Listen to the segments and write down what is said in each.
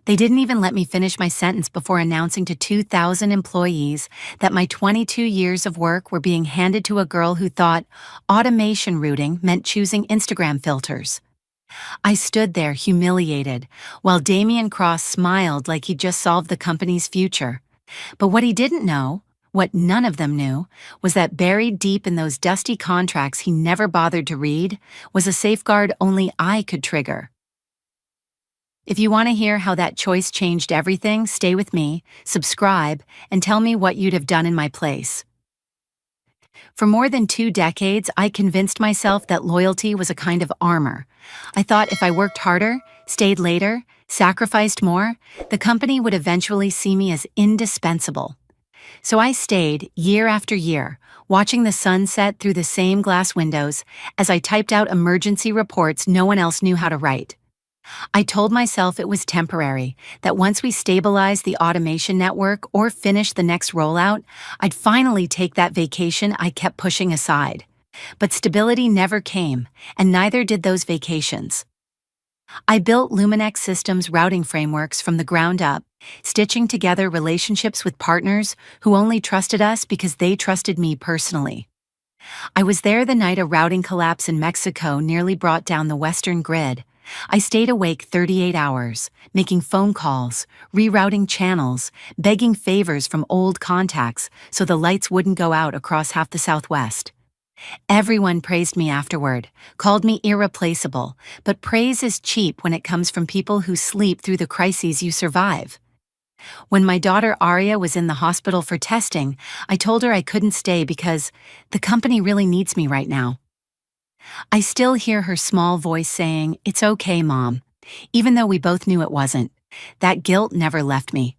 They didn't even let me finish my sentence before announcing to 2,000 employees that my 22 years of work were being handed to a girl who thought automation routing meant choosing Instagram filters. I stood there humiliated, while Damian Cross smiled like he'd just solved the company's future. But what he didn't know, what none of them knew, was that buried deep in those dusty contracts he never bothered to read was a safeguard only I could trigger. If you want to hear how that choice changed everything, stay with me, subscribe, and tell me what you'd have done in my place. For more than 2 decades, I convinced myself that loyalty was a kind of armor. I thought if I worked harder, stayed later, sacrificed more, the company would eventually see me as indispensable. So I stayed year after year, watching the sun set through the same glass windows as I typed out emergency reports no one else knew how to write. I told myself it was temporary, that once we stabilized the automation network or finished the next rollout, I'd finally take that vacation I kept pushing aside. But stability never came, and neither did those vacations. I built Luminex Systems routing frameworks from the ground up, stitching together relationships with partners who only trusted us because they trusted me personally. I was there the night a routing collapse in Mexico nearly brought down the Western grid. I stayed awake 38 hours, making phone calls, rerouting channels, begging favors from old contacts so the lights wouldn't go out across half the Southwest. Everyone praised me afterward, called me irreplaceable, but praise is cheap when it comes from people who sleep through the crises you survive. When my daughter Aria was in the hospital for testing, I told her I couldn't stay because the company really needs me right now. I still hear her small voice saying, "It's okay, Mom," even though we both knew it wasn't. That guilt never left me.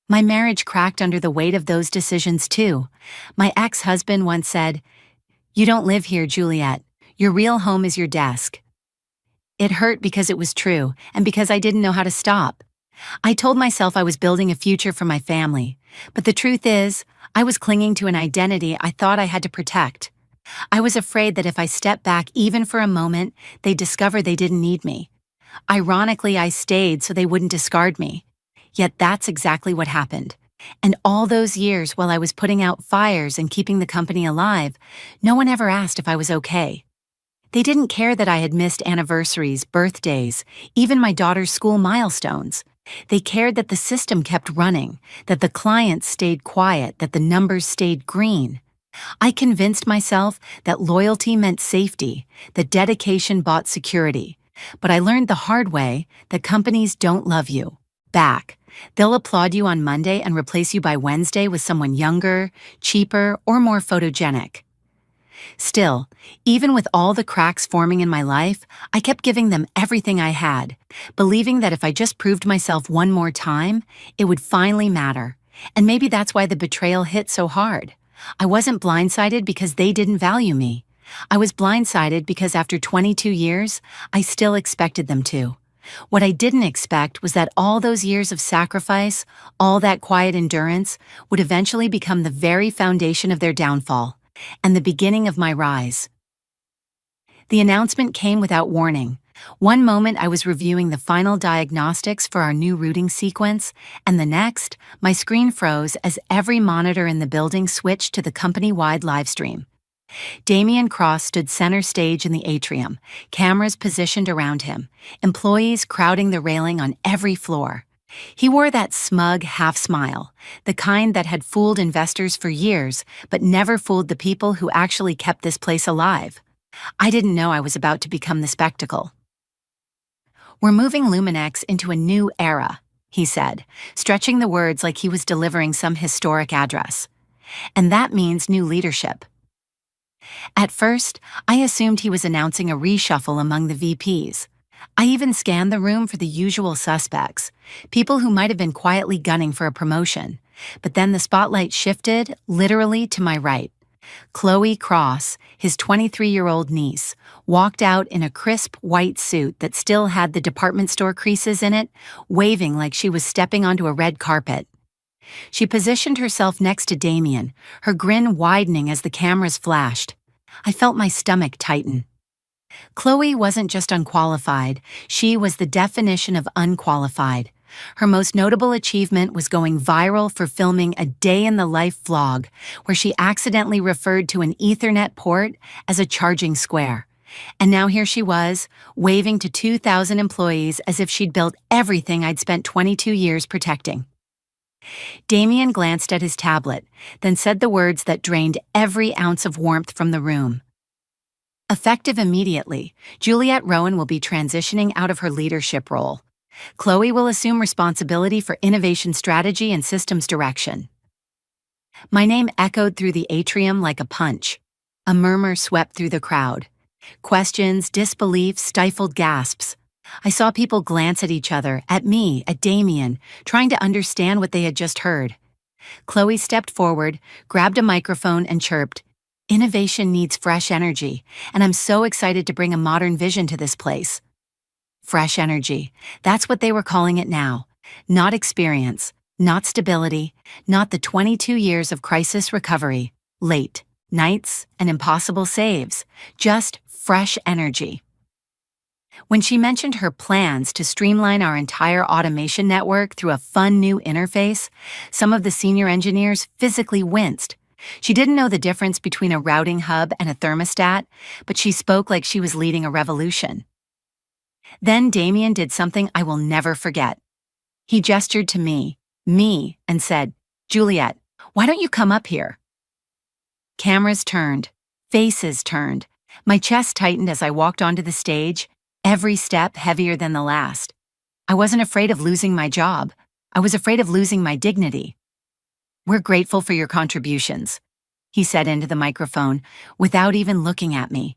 My marriage cracked under the weight of those decisions too. My ex-husband once said, "You don't live here, Juliet. Your real home is your desk." It hurt because it was true, and because I didn't know how to stop. I told myself I was building a future for my family, but the truth is, I was clinging to an identity I thought I had to protect. I was afraid that if I stepped back even for a moment, they'd discover they didn't need me. Ironically, I stayed so they wouldn't discard me. Yet that's exactly what happened. And all those years while I was putting out fires and keeping the company alive, no one ever asked if I was okay. They didn't care that I had missed anniversaries, birthdays, even my daughter's school milestones. They cared that the system kept running, that the clients stayed quiet, that the numbers stayed green. I convinced myself that loyalty meant safety, that dedication bought security. But I learned the hard way that companies don't love you back. They'll applaud you on Monday and replace you by Wednesday with someone younger, cheaper, or more photogenic. Still, even with all the cracks forming in my life, I kept giving them everything I had, believing that if I just proved myself one more time, it would finally matter. And maybe that's why the betrayal hit so hard. I wasn't blindsided because they didn't value me. I was blindsided because after 22 years, I still expected them to. What I didn't expect was that all those years of sacrifice, all that quiet endurance, would eventually become the very foundation of their downfall, and the beginning of my rise. The announcement came without warning. One moment I was reviewing the final diagnostics for our new routing sequence, and the next, my screen froze as every monitor in the building switched to the company-wide livestream. Damian Cross stood center stage in the atrium, cameras positioned around him, employees crowding the railing on every floor. He wore that smug half-smile, the kind that had fooled investors for years, but never fooled the people who actually kept this place alive. I didn't know I was about to become the spectacle. "We're moving Luminex into a new era," he said, stretching the words like he was delivering some historic address. "And that means new leadership." At first, I assumed he was announcing a reshuffle among the VPs. I even scanned the room for the usual suspects, people who might have been quietly gunning for a promotion. But then the spotlight shifted, literally to my right. Chloe Cross, his 23-year-old niece, walked out in a crisp white suit that still had the department store creases in it, waving like she was stepping onto a red carpet. She positioned herself next to Damian, her grin widening as the cameras flashed. I felt my stomach tighten. Chloe wasn't just unqualified, she was the definition of unqualified. Her most notable achievement was going viral for filming a day-in-the-life vlog where she accidentally referred to an Ethernet port as a charging square. And now here she was, waving to 2,000 employees as if she'd built everything I'd spent 22 years protecting. Damien glanced at his tablet, then said the words that drained every ounce of warmth from the room. Effective immediately, Juliette Rowan will be transitioning out of her leadership role. Chloe will assume responsibility for innovation strategy and systems direction. My name echoed through the atrium like a punch. A murmur swept through the crowd. Questions, disbelief, stifled gasps. I saw people glance at each other, at me, at Damien, trying to understand what they had just heard. Chloe stepped forward, grabbed a microphone, and chirped, "Innovation needs fresh energy, and I'm so excited to bring a modern vision to this place." Fresh energy. That's what they were calling it now. Not experience, not stability, not the 22 years of crisis recovery, late nights, and impossible saves. Just fresh energy. When she mentioned her plans to streamline our entire automation network through a fun new interface, some of the senior engineers physically winced. She didn't know the difference between a routing hub and a thermostat, but she spoke like she was leading a revolution. Then Damien did something I will never forget. He gestured to me, and said, "Juliette, why don't you come up here?" Cameras turned, faces turned. My chest tightened as I walked onto the stage, every step heavier than the last. I wasn't afraid of losing my job. I was afraid of losing my dignity. "We're grateful for your contributions," he said into the microphone, without even looking at me.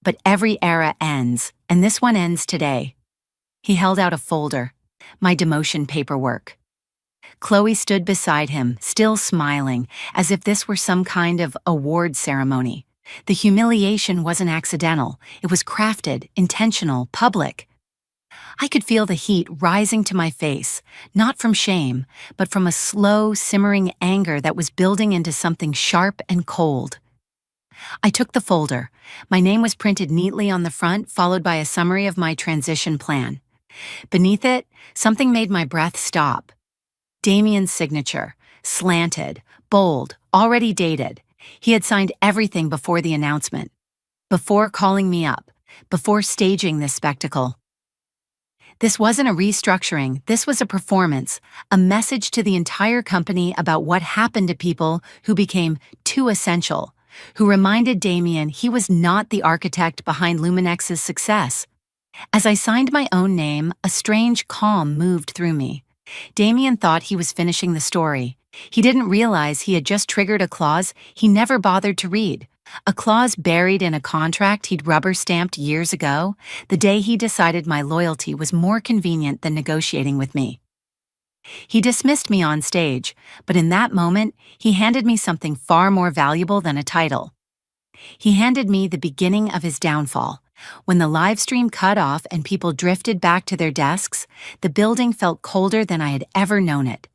"But every era ends, and this one ends today." He held out a folder, my demotion paperwork. Chloe stood beside him, still smiling, as if this were some kind of award ceremony. The humiliation wasn't accidental. It was crafted, intentional, public. I could feel the heat rising to my face, not from shame, but from a slow, simmering anger that was building into something sharp and cold. I took the folder. My name was printed neatly on the front, followed by a summary of my transition plan. Beneath it, something made my breath stop. Damien's signature, slanted, bold, already dated. He had signed everything before the announcement, before calling me up, before staging this spectacle. This wasn't a restructuring, this was a performance, a message to the entire company about what happened to people who became too essential, who reminded Damien he was not the architect behind Luminex's success. As I signed my own name, a strange calm moved through me. Damien thought he was finishing the story. He didn't realize he had just triggered a clause he never bothered to read, a clause buried in a contract he'd rubber-stamped years ago, the day he decided my loyalty was more convenient than negotiating with me. He dismissed me on stage, but in that moment, he handed me something far more valuable than a title. He handed me the beginning of his downfall. When the live stream cut off and people drifted back to their desks, the building felt colder than I had ever known it.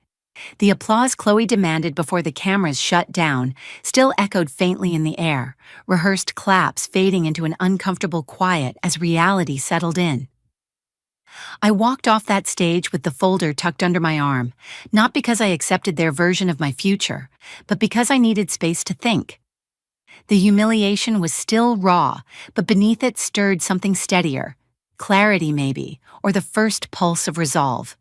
The applause Chloe demanded before the cameras shut down still echoed faintly in the air, rehearsed claps fading into an uncomfortable quiet as reality settled in. I walked off that stage with the folder tucked under my arm, not because I accepted their version of my future, but because I needed space to think. The humiliation was still raw, but beneath it stirred something steadier, clarity maybe, or the first pulse of resolve.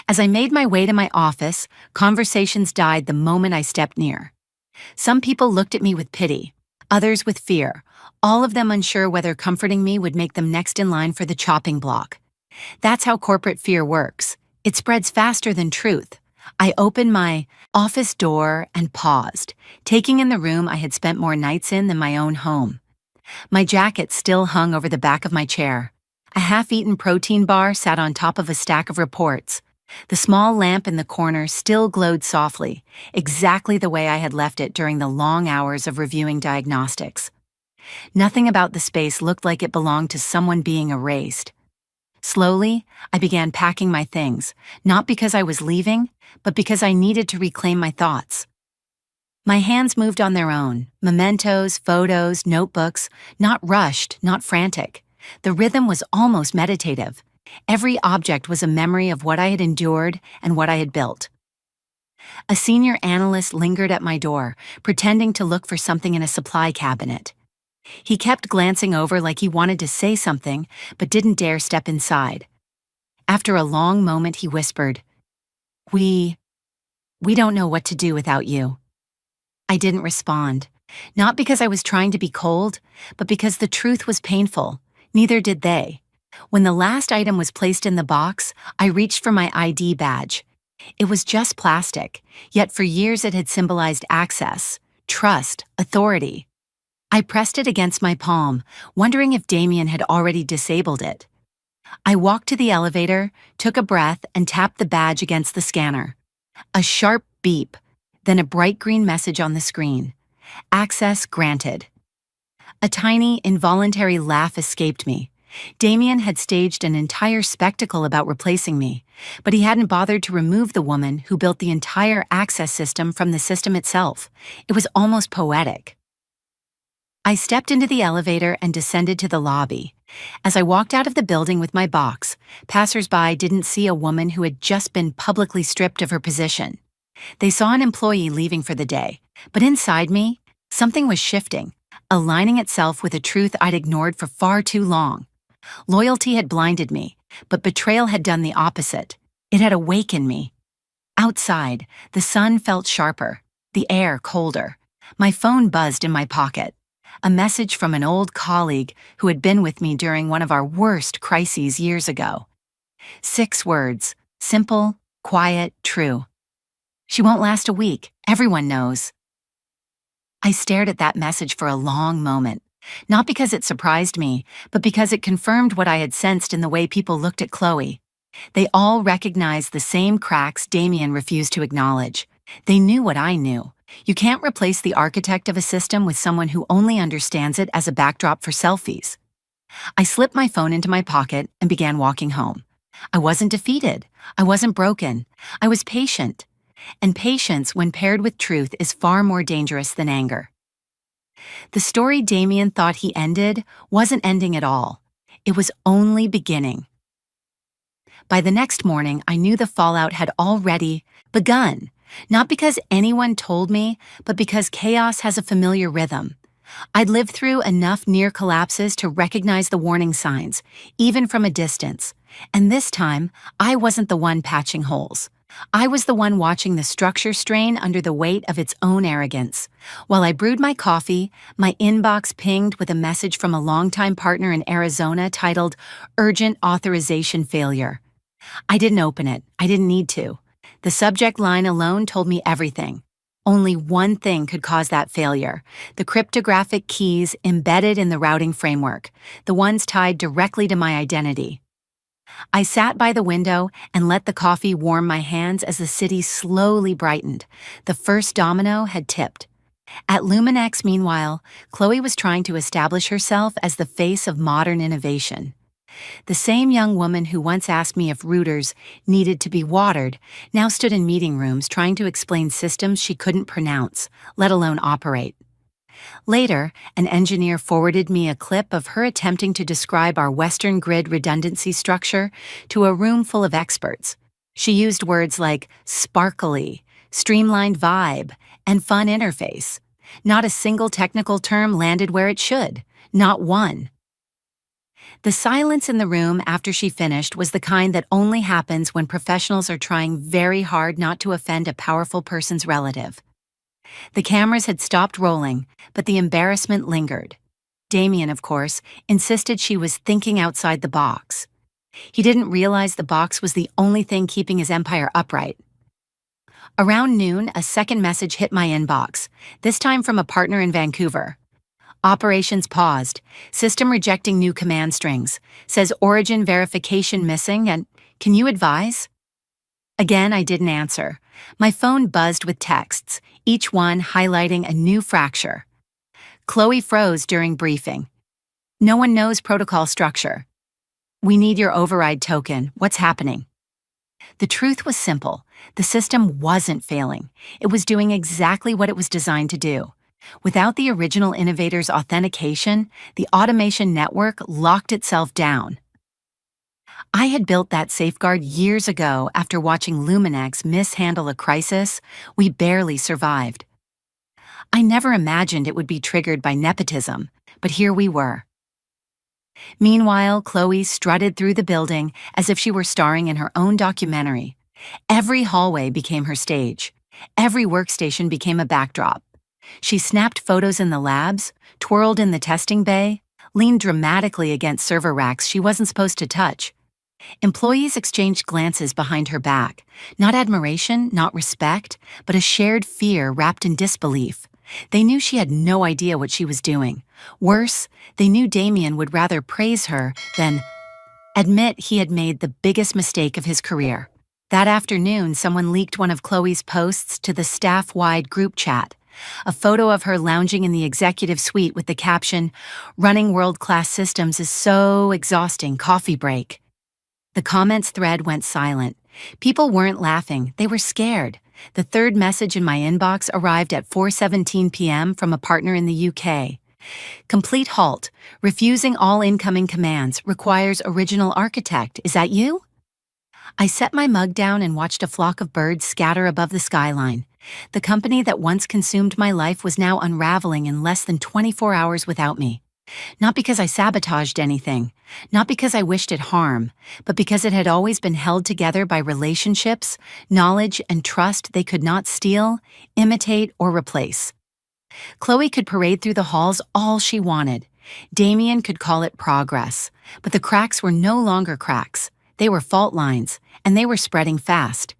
As I made my way to my office, conversations died the moment I stepped near. Some people looked at me with pity, others with fear, all of them unsure whether comforting me would make them next in line for the chopping block. That's how corporate fear works. It spreads faster than truth. I opened my office door and paused, taking in the room I had spent more nights in than my own home. My jacket still hung over the back of my chair. A half-eaten protein bar sat on top of a stack of reports. The small lamp in the corner still glowed softly, exactly the way I had left it during the long hours of reviewing diagnostics. Nothing about the space looked like it belonged to someone being erased. Slowly, I began packing my things, not because I was leaving, but because I needed to reclaim my thoughts. My hands moved on their own, mementos, photos, notebooks, not rushed, not frantic. The rhythm was almost meditative. Every object was a memory of what I had endured and what I had built. A senior analyst lingered at my door, pretending to look for something in a supply cabinet. He kept glancing over like he wanted to say something, but didn't dare step inside. After a long moment, he whispered, We don't know what to do without you." I didn't respond, not because I was trying to be cold, but because the truth was painful. Neither did they. When the last item was placed in the box, I reached for my ID badge. It was just plastic, yet for years it had symbolized access, trust, authority. I pressed it against my palm, wondering if Damien had already disabled it. I walked to the elevator, took a breath, and tapped the badge against the scanner. A sharp beep, then a bright green message on the screen. Access granted. A tiny, involuntary laugh escaped me. Damien had staged an entire spectacle about replacing me, but he hadn't bothered to remove the woman who built the entire access system from the system itself. It was almost poetic. I stepped into the elevator and descended to the lobby. As I walked out of the building with my box, passers-by didn't see a woman who had just been publicly stripped of her position. They saw an employee leaving for the day, but inside me, something was shifting, aligning itself with a truth I'd ignored for far too long. Loyalty had blinded me, but betrayal had done the opposite. It had awakened me. Outside, the sun felt sharper, the air colder. My phone buzzed in my pocket. A message from an old colleague who had been with me during one of our worst crises years ago. 6 words, simple, quiet, true. She won't last a week, everyone knows. I stared at that message for a long moment, not because it surprised me, but because it confirmed what I had sensed in the way people looked at Chloe. They all recognized the same cracks Damien refused to acknowledge. They knew what I knew. You can't replace the architect of a system with someone who only understands it as a backdrop for selfies. I slipped my phone into my pocket and began walking home. I wasn't defeated. I wasn't broken. I was patient. And patience, when paired with truth, is far more dangerous than anger. The story Damien thought he ended wasn't ending at all. It was only beginning. By the next morning, I knew the fallout had already begun. Not because anyone told me, but because chaos has a familiar rhythm. I'd lived through enough near collapses to recognize the warning signs, even from a distance. And this time, I wasn't the one patching holes. I was the one watching the structure strain under the weight of its own arrogance. While I brewed my coffee, my inbox pinged with a message from a longtime partner in Arizona titled Urgent Authorization Failure. I didn't open it. I didn't need to. The subject line alone told me everything. Only one thing could cause that failure: the cryptographic keys embedded in the routing framework, the ones tied directly to my identity. I sat by the window and let the coffee warm my hands as the city slowly brightened. The first domino had tipped. At Luminex, meanwhile, Chloe was trying to establish herself as the face of modern innovation. The same young woman who once asked me if routers needed to be watered now stood in meeting rooms trying to explain systems she couldn't pronounce, let alone operate. Later, an engineer forwarded me a clip of her attempting to describe our Western grid redundancy structure to a room full of experts. She used words like sparkly, streamlined vibe, and fun interface. Not a single technical term landed where it should. Not one. The silence in the room after she finished was the kind that only happens when professionals are trying very hard not to offend a powerful person's relative. The cameras had stopped rolling, but the embarrassment lingered. Damien, of course, insisted she was thinking outside the box. He didn't realize the box was the only thing keeping his empire upright. Around noon, a second message hit my inbox, this time from a partner in Vancouver. Operations paused. System rejecting new command strings. Says origin verification missing and can you advise? Again, I didn't answer. My phone buzzed with texts, each one highlighting a new fracture. Chloe froze during briefing. No one knows protocol structure. We need your override token. What's happening? The truth was simple. The system wasn't failing. It was doing exactly what it was designed to do. Without the original innovator's authentication, the automation network locked itself down. I had built that safeguard years ago after watching Luminex mishandle a crisis we barely survived. I never imagined it would be triggered by nepotism, but here we were. Meanwhile, Chloe strutted through the building as if she were starring in her own documentary. Every hallway became her stage. Every workstation became a backdrop. She snapped photos in the labs, twirled in the testing bay, leaned dramatically against server racks she wasn't supposed to touch. Employees exchanged glances behind her back, not admiration, not respect, but a shared fear wrapped in disbelief. They knew she had no idea what she was doing. Worse, they knew Damien would rather praise her than admit he had made the biggest mistake of his career. That afternoon, someone leaked one of Chloe's posts to the staff-wide group chat, a photo of her lounging in the executive suite with the caption, "Running world-class systems is so exhausting, coffee break." The comments thread went silent. People weren't laughing, they were scared. The third message in my inbox arrived at 4:17 p.m. from a partner in the UK. "Complete halt. Refusing all incoming commands. Requires original architect. Is that you?" I set my mug down and watched a flock of birds scatter above the skyline. The company that once consumed my life was now unraveling in less than 24 hours without me. Not because I sabotaged anything, not because I wished it harm, but because it had always been held together by relationships, knowledge, and trust they could not steal, imitate, or replace. Chloe could parade through the halls all she wanted. Damien could call it progress, but the cracks were no longer cracks. They were fault lines, and they were spreading fast.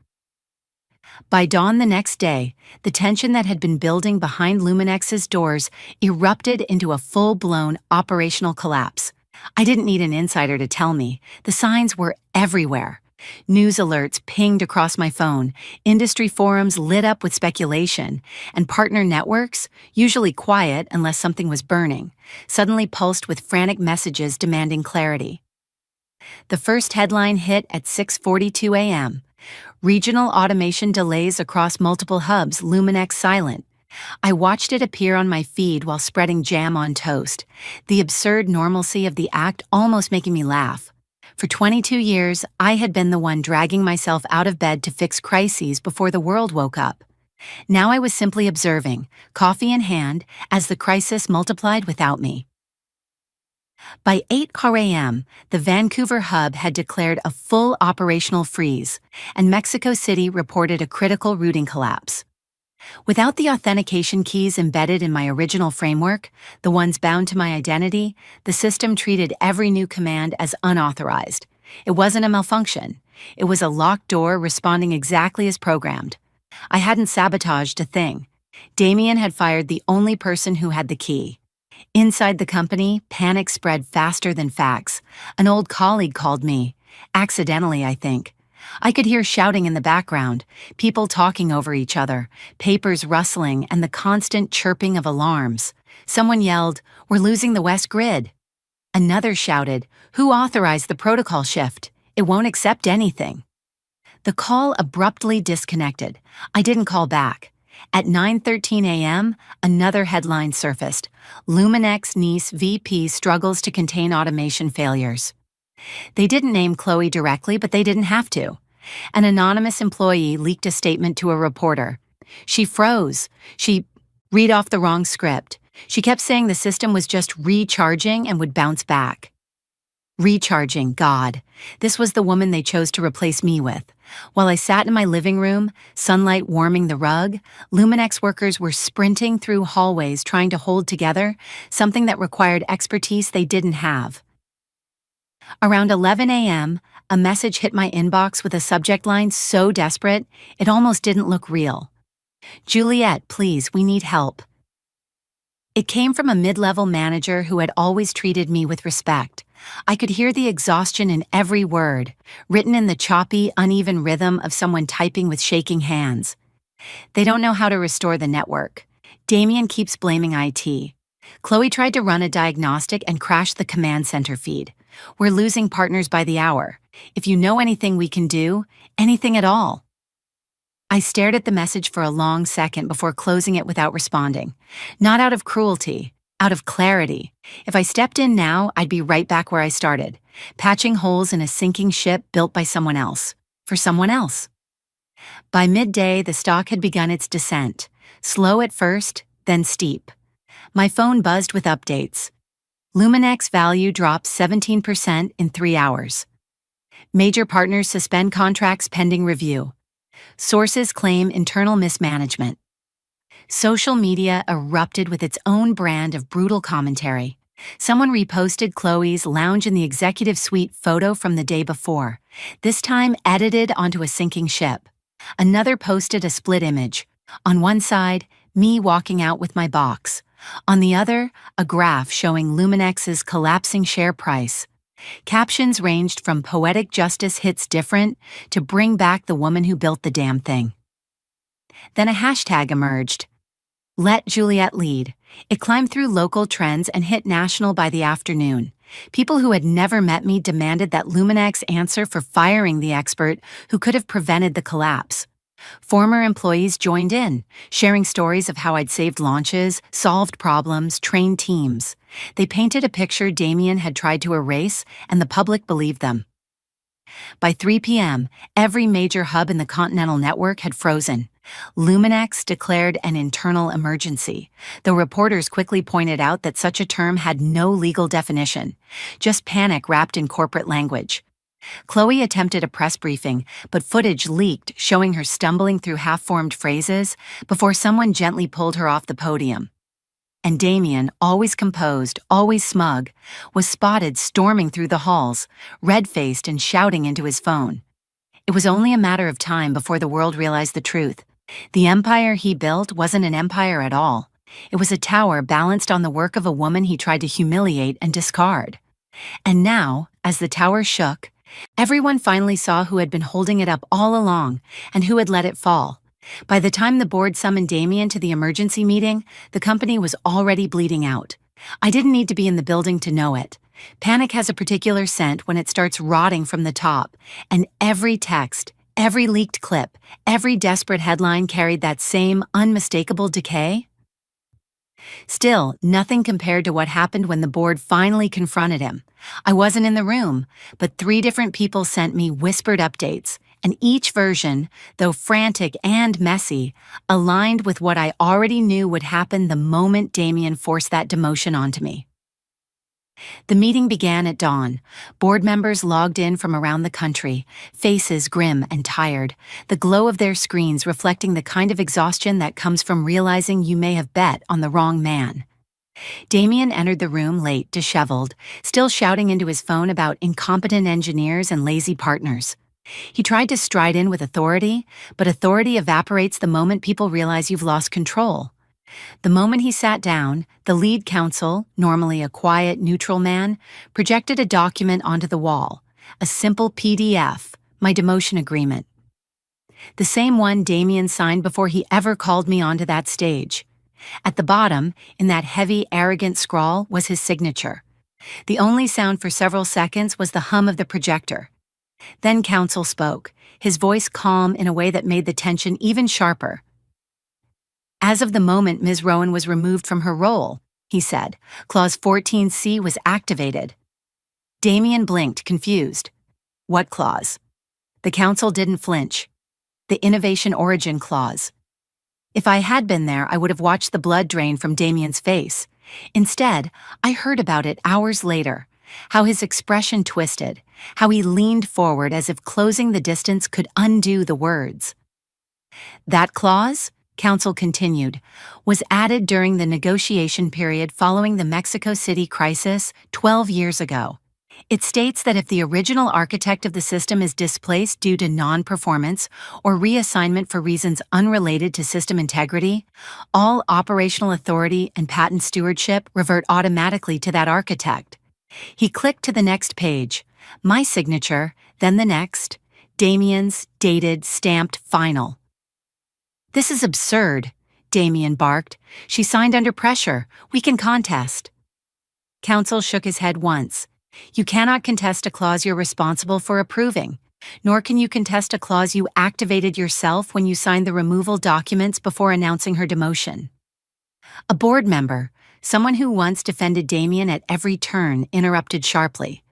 By dawn the next day, the tension that had been building behind Luminex's doors erupted into a full-blown operational collapse. I didn't need an insider to tell me. The signs were everywhere. News alerts pinged across my phone, industry forums lit up with speculation, and partner networks, usually quiet unless something was burning, suddenly pulsed with frantic messages demanding clarity. The first headline hit at 6:42 a.m. Regional automation delays across multiple hubs, Luminex silent. I watched it appear on my feed while spreading jam on toast, the absurd normalcy of the act almost making me laugh. For 22 years, I had been the one dragging myself out of bed to fix crises before the world woke up. Now I was simply observing, coffee in hand, as the crisis multiplied without me. By 8 a.m., the Vancouver hub had declared a full operational freeze, and Mexico City reported a critical routing collapse. Without the authentication keys embedded in my original framework, the ones bound to my identity, the system treated every new command as unauthorized. It wasn't a malfunction. It was a locked door responding exactly as programmed. I hadn't sabotaged a thing. Damien had fired the only person who had the key. Inside the company, panic spread faster than facts. An old colleague called me. Accidentally, I think. I could hear shouting in the background, people talking over each other, papers rustling, and the constant chirping of alarms. Someone yelled, "We're losing the West Grid." Another shouted, "Who authorized the protocol shift? It won't accept anything." The call abruptly disconnected. I didn't call back. At 9:13 a.m., another headline surfaced. Luminex Nice VP struggles to contain automation failures. They didn't name Chloe directly, but they didn't have to. An anonymous employee leaked a statement to a reporter. She froze. She read off the wrong script. She kept saying the system was just recharging and would bounce back. Recharging, God. This was the woman they chose to replace me with. While I sat in my living room, sunlight warming the rug, Luminex workers were sprinting through hallways trying to hold together something that required expertise they didn't have. Around 11 a.m., a message hit my inbox with a subject line so desperate, it almost didn't look real. "Juliet, please, we need help." It came from a mid-level manager who had always treated me with respect. I could hear the exhaustion in every word, written in the choppy, uneven rhythm of someone typing with shaking hands. "They don't know how to restore the network. Damien keeps blaming IT. Chloe tried to run a diagnostic and crashed the command center feed. We're losing partners by the hour. If you know anything we can do, anything at all." I stared at the message for a long second before closing it without responding. Not out of cruelty, out of clarity. If I stepped in now, I'd be right back where I started, patching holes in a sinking ship built by someone else. For someone else. By midday, the stock had begun its descent. Slow at first, then steep. My phone buzzed with updates. Luminex value dropped 17% in 3 hours. Major partners suspend contracts pending review. Sources claim internal mismanagement. Social media erupted with its own brand of brutal commentary. Someone reposted Chloe's lounge in the executive suite photo from the day before, this time edited onto a sinking ship. Another posted a split image. On one side, me walking out with my box. On the other, a graph showing Luminex's collapsing share price. Captions ranged from "poetic justice hits different" to "bring back the woman who built the damn thing." Then a hashtag emerged. Let Juliet lead. It climbed through local trends and hit national by the afternoon. People who had never met me demanded that Luminex answer for firing the expert who could have prevented the collapse. Former employees joined in, sharing stories of how I'd saved launches, solved problems, trained teams. They painted a picture Damien had tried to erase, and the public believed them. By 3 p.m., every major hub in the Continental Network had frozen. Luminex declared an internal emergency, though reporters quickly pointed out that such a term had no legal definition, just panic wrapped in corporate language. Chloe attempted a press briefing, but footage leaked showing her stumbling through half-formed phrases before someone gently pulled her off the podium. And Damien, always composed, always smug, was spotted storming through the halls, red-faced and shouting into his phone. It was only a matter of time before the world realized the truth. The empire he built wasn't an empire at all. It was a tower balanced on the work of a woman he tried to humiliate and discard. And now, as the tower shook, everyone finally saw who had been holding it up all along and who had let it fall. By the time the board summoned Damien to the emergency meeting, the company was already bleeding out. I didn't need to be in the building to know it. Panic has a particular scent when it starts rotting from the top, and every text, every leaked clip, every desperate headline carried that same unmistakable decay. Still, nothing compared to what happened when the board finally confronted him. I wasn't in the room, but 3 different people sent me whispered updates, and each version, though frantic and messy, aligned with what I already knew would happen the moment Damien forced that demotion onto me. The meeting began at dawn. Board members logged in from around the country, faces grim and tired, the glow of their screens reflecting the kind of exhaustion that comes from realizing you may have bet on the wrong man. Damien entered the room late, disheveled, still shouting into his phone about incompetent engineers and lazy partners. He tried to stride in with authority, but authority evaporates the moment people realize you've lost control. The moment he sat down, the lead counsel, normally a quiet, neutral man, projected a document onto the wall, a simple PDF, my demotion agreement. The same one Damien signed before he ever called me onto that stage. At the bottom, in that heavy, arrogant scrawl, was his signature. The only sound for several seconds was the hum of the projector. Then counsel spoke, his voice calm in a way that made the tension even sharper. As of the moment Ms. Rowan was removed from her role, he said, Clause 14C was activated. Damien blinked, confused. What clause? The counsel didn't flinch. The Innovation Origin Clause. If I had been there, I would have watched the blood drain from Damien's face. Instead, I heard about it hours later, how his expression twisted, how he leaned forward as if closing the distance could undo the words. That clause, counsel continued, was added during the negotiation period following the Mexico City crisis 12 years ago. It states that if the original architect of the system is displaced due to non-performance or reassignment for reasons unrelated to system integrity, all operational authority and patent stewardship revert automatically to that architect. He clicked to the next page, my signature, then the next, Damien's, dated, stamped, final. This is absurd, Damien barked. She signed under pressure. We can contest. Counsel shook his head once. You cannot contest a clause you're responsible for approving, nor can you contest a clause you activated yourself when you signed the removal documents before announcing her demotion. A board member, someone who once defended Damien at every turn, interrupted sharply.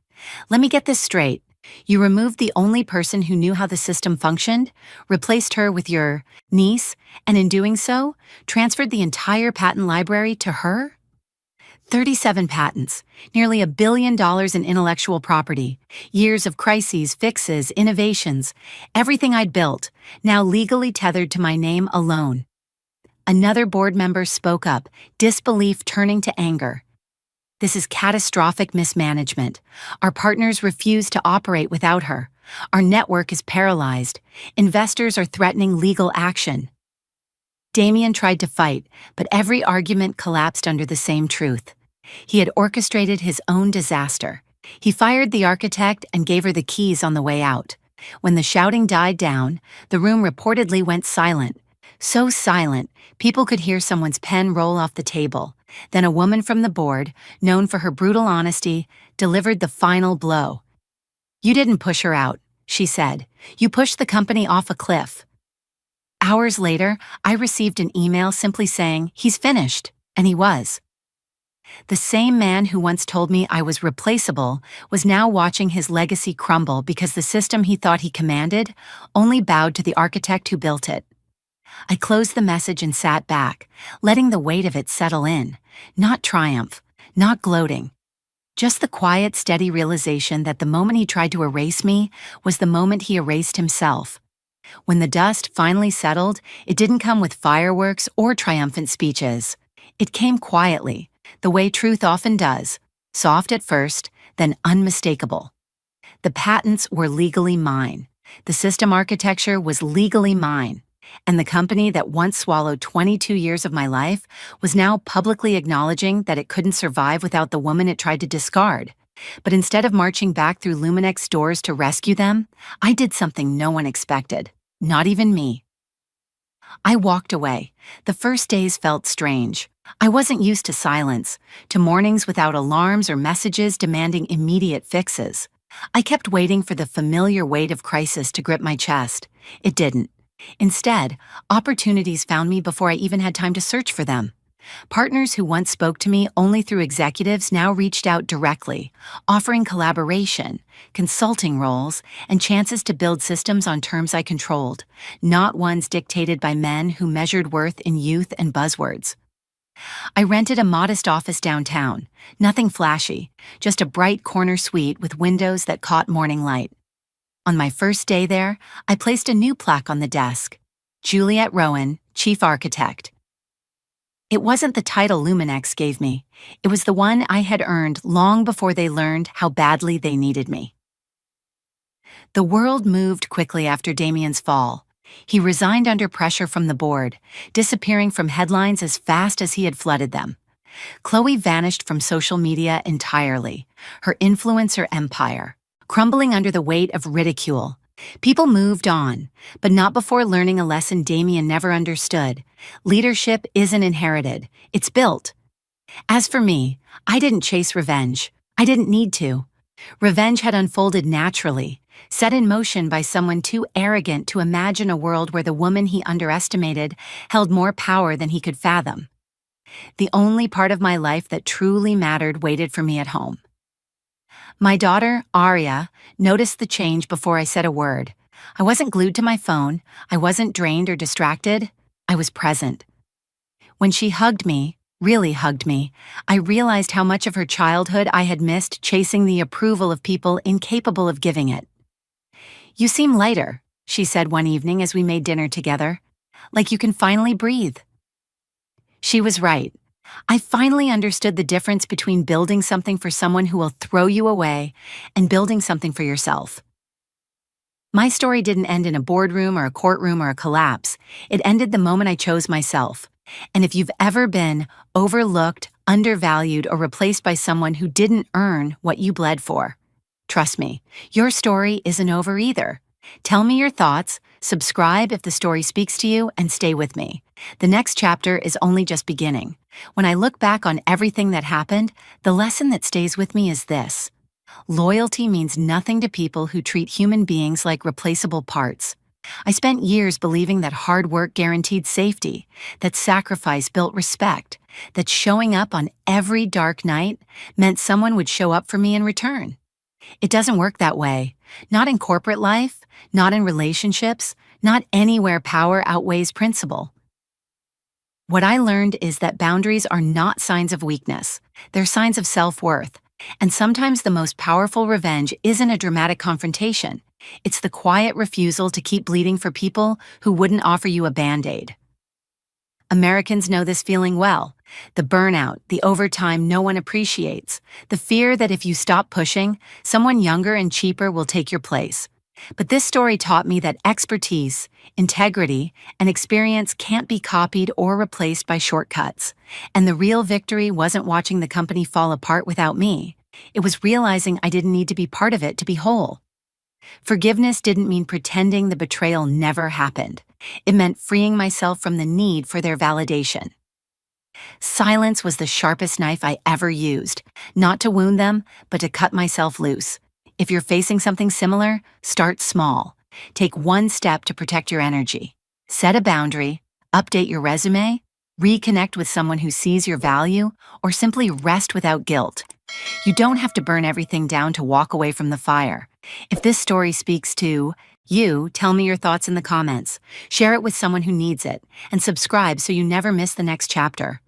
Let me get this straight. You removed the only person who knew how the system functioned, replaced her with your niece, and in doing so, transferred the entire patent library to her? 37 patents, nearly $1 billion in intellectual property, years of crises, fixes, innovations, everything I'd built, now legally tethered to my name alone. Another board member spoke up, disbelief turning to anger. This is catastrophic mismanagement. Our partners refuse to operate without her. Our network is paralyzed. Investors are threatening legal action. Damien tried to fight, but every argument collapsed under the same truth. He had orchestrated his own disaster. He fired the architect and gave her the keys on the way out. When the shouting died down, the room reportedly went silent. So silent, people could hear someone's pen roll off the table. Then a woman from the board, known for her brutal honesty, delivered the final blow. "You didn't push her out," she said. "You pushed the company off a cliff." Hours later, I received an email simply saying, "He's finished," and he was. The same man who once told me I was replaceable was now watching his legacy crumble because the system he thought he commanded only bowed to the architect who built it. I closed the message and sat back, letting the weight of it settle in. Not triumph, not gloating. Just the quiet, steady realization that the moment he tried to erase me was the moment he erased himself. When the dust finally settled, it didn't come with fireworks or triumphant speeches. It came quietly, the way truth often does, soft at first, then unmistakable. The patents were legally mine. The system architecture was legally mine. And the company that once swallowed 22 years of my life was now publicly acknowledging that it couldn't survive without the woman it tried to discard. But instead of marching back through Luminex's doors to rescue them, I did something no one expected, not even me. I walked away. The first days felt strange. I wasn't used to silence, to mornings without alarms or messages demanding immediate fixes. I kept waiting for the familiar weight of crisis to grip my chest. It didn't. Instead, opportunities found me before I even had time to search for them. Partners who once spoke to me only through executives now reached out directly, offering collaboration, consulting roles, and chances to build systems on terms I controlled, not ones dictated by men who measured worth in youth and buzzwords. I rented a modest office downtown, nothing flashy, just a bright corner suite with windows that caught morning light. On my first day there, I placed a new plaque on the desk, Juliet Rowan, Chief Architect. It wasn't the title Luminex gave me, it was the one I had earned long before they learned how badly they needed me. The world moved quickly after Damien's fall. He resigned under pressure from the board, disappearing from headlines as fast as he had flooded them. Chloe vanished from social media entirely, her influencer empire crumbling under the weight of ridicule. People moved on, but not before learning a lesson Damien never understood. Leadership isn't inherited, it's built. As for me, I didn't chase revenge. I didn't need to. Revenge had unfolded naturally, set in motion by someone too arrogant to imagine a world where the woman he underestimated held more power than he could fathom. The only part of my life that truly mattered waited for me at home. My daughter, Arya, noticed the change before I said a word. I wasn't glued to my phone. I wasn't drained or distracted. I was present. When she hugged me, really hugged me, I realized how much of her childhood I had missed chasing the approval of people incapable of giving it. "You seem lighter," she said one evening as we made dinner together. "Like you can finally breathe." She was right. I finally understood the difference between building something for someone who will throw you away and building something for yourself. My story didn't end in a boardroom or a courtroom or a collapse. It ended the moment I chose myself. And if you've ever been overlooked, undervalued, or replaced by someone who didn't earn what you bled for, trust me, your story isn't over either. Tell me your thoughts, subscribe if the story speaks to you, and stay with me. The next chapter is only just beginning. When I look back on everything that happened, the lesson that stays with me is this. Loyalty means nothing to people who treat human beings like replaceable parts. I spent years believing that hard work guaranteed safety, that sacrifice built respect, that showing up on every dark night meant someone would show up for me in return. It doesn't work that way. Not in corporate life, not in relationships, not anywhere power outweighs principle. What I learned is that boundaries are not signs of weakness. They're signs of self-worth. And sometimes the most powerful revenge isn't a dramatic confrontation. It's the quiet refusal to keep bleeding for people who wouldn't offer you a Band-Aid. Americans know this feeling well. The burnout, the overtime no one appreciates, the fear that if you stop pushing, someone younger and cheaper will take your place. But this story taught me that expertise, integrity, and experience can't be copied or replaced by shortcuts. And the real victory wasn't watching the company fall apart without me. It was realizing I didn't need to be part of it to be whole. Forgiveness didn't mean pretending the betrayal never happened. It meant freeing myself from the need for their validation. Silence was the sharpest knife I ever used, not to wound them, but to cut myself loose. If you're facing something similar, start small. Take one step to protect your energy. Set a boundary, update your resume, reconnect with someone who sees your value, or simply rest without guilt. You don't have to burn everything down to walk away from the fire. If this story speaks to you, tell me your thoughts in the comments. Share it with someone who needs it, and subscribe so you never miss the next chapter.